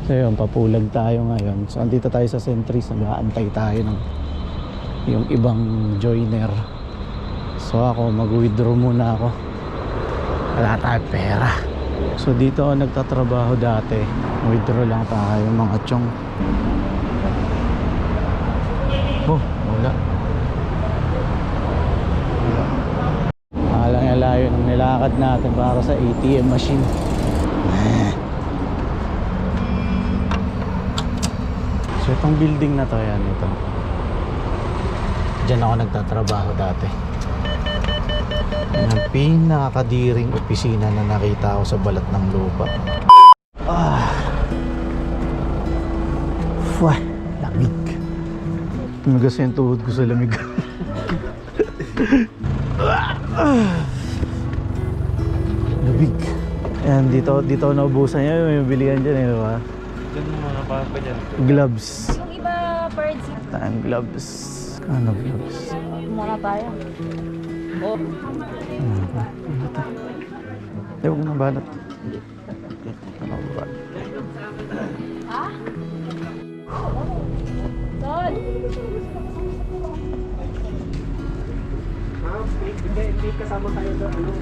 So yun, papulag tayo ngayon. So andito tayo sa Centris, nag-aantay tayo ng yung ibang joiner. So ako, mag-withdraw muna ako. Wala tayong pera. So dito ako nagtatrabaho dati. Withdraw lang tayo mga chong. Oh, wala. Alang yung layo ng nilakad natin para sa ATM machine. So itong building na to, yan ito. Diyan ako nagtatrabaho dati. Yan ang pinakakadiring opisina na nakita ko sa balat ng lupa. Fuh, lamig. Tumagas yung tuhod ko sa lamig. Lamig. Ayan, dito naubusan niya yung bilihan dyan eh, diba? Diyan mo mga pa dyan. Gloves. Yung iba, birds. Tayong gloves. Ano gloves? Muna tayo. Oh. Eh, huwag nang balat. Ano ba balat? Ha? Sol! Hindi kasama tayo sa ano.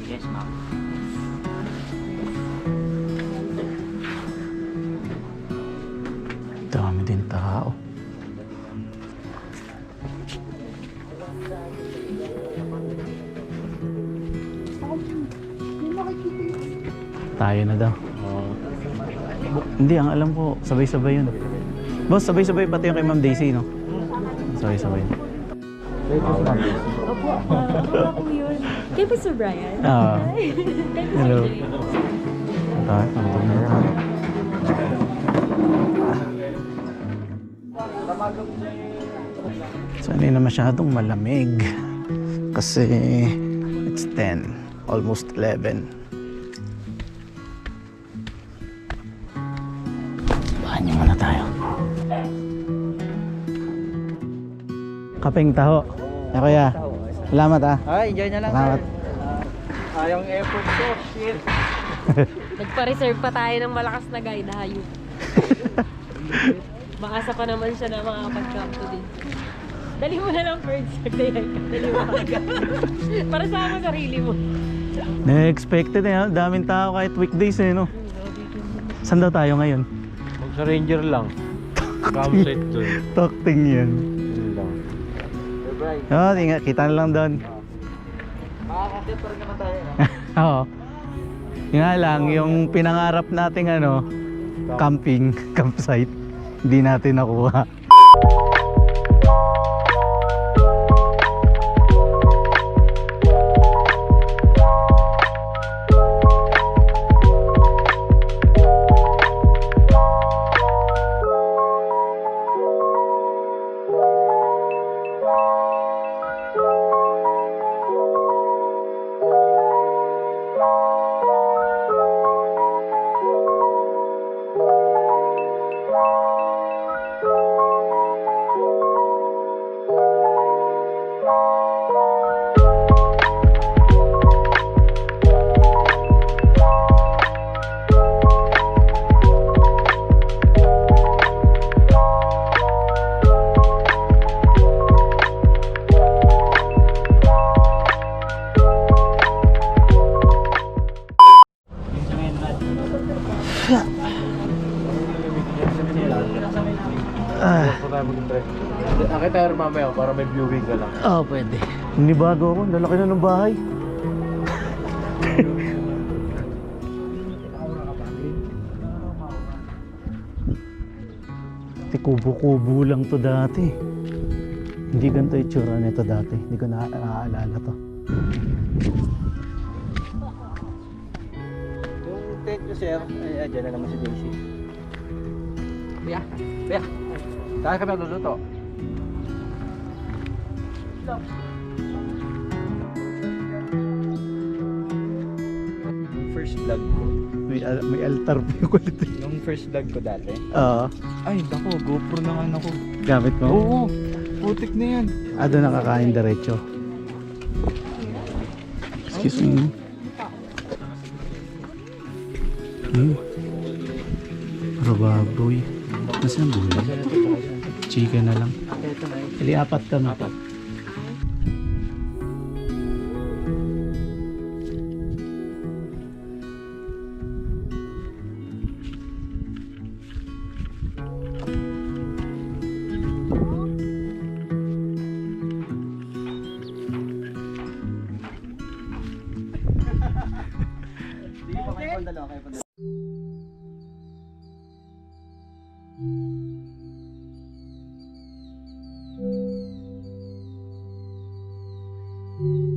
Yes, ma'am. Dami din tao. Tayo na daw. Hindi, ang alam ko, sabay-sabay yun. Boss, sabay-sabay pati yung kay Ma'am Daisy, no? Sabay-sabay. Opo, ako yun. Kay pa Sir Brian? Ah. Kay pa Sir Hello. Jay. Ang dami naman. So, hindi na masyadong malamig. Kasi, it's 10. Almost 11. Banyo muna tayo. Kapeng taho. Eh, kuya. Salamat ah. Ay, enjoy na lang. Salamat. Ayong effort ko. Shit. Nagpa-reserve pa tayo ng malakas na guide, hayop. Maasa pa naman siya na makakapag-camp today. Dali mo na lang first. Dali mo agad. Para sa sarili mo. Na-expected eh. Daming tao kahit weekdays eh, no? Saan daw tayo ngayon? Mag-surrender lang. Campsite doon. Talking yan. Yun lang. Oo, kita na lang doon. Makakakit pa rin naman tayo. Oo. Yun nga lang, yung pinangarap nating ano, campsite, hindi natin nakuha. Akit tayo mamaya para may viewing ka lang. Oo, pwede. Hindi bago ako, lalaki na ng bahay. Kubo-kubo lang to dati. Hindi ganito itsura nito dati. Hindi ko naaalala to. Yung tent nyo, sir, ay dyan na naman si Daisy. Bia, Bia. Saan kami nagluluto? First vlog ko. May altar pa yung kulit. Nung first vlog ko dati. Oo. Ay, dako, GoPro naman ako. Gamit mo? Oo, putik na yan. Doon nakakain diretso. Excuse me. Pero baboy. Nasaan ang buhay? Chicken na lang. Ito na yun. Ili apat ka na. Hindi pa kayo pandalo, kayo pandalo. Thank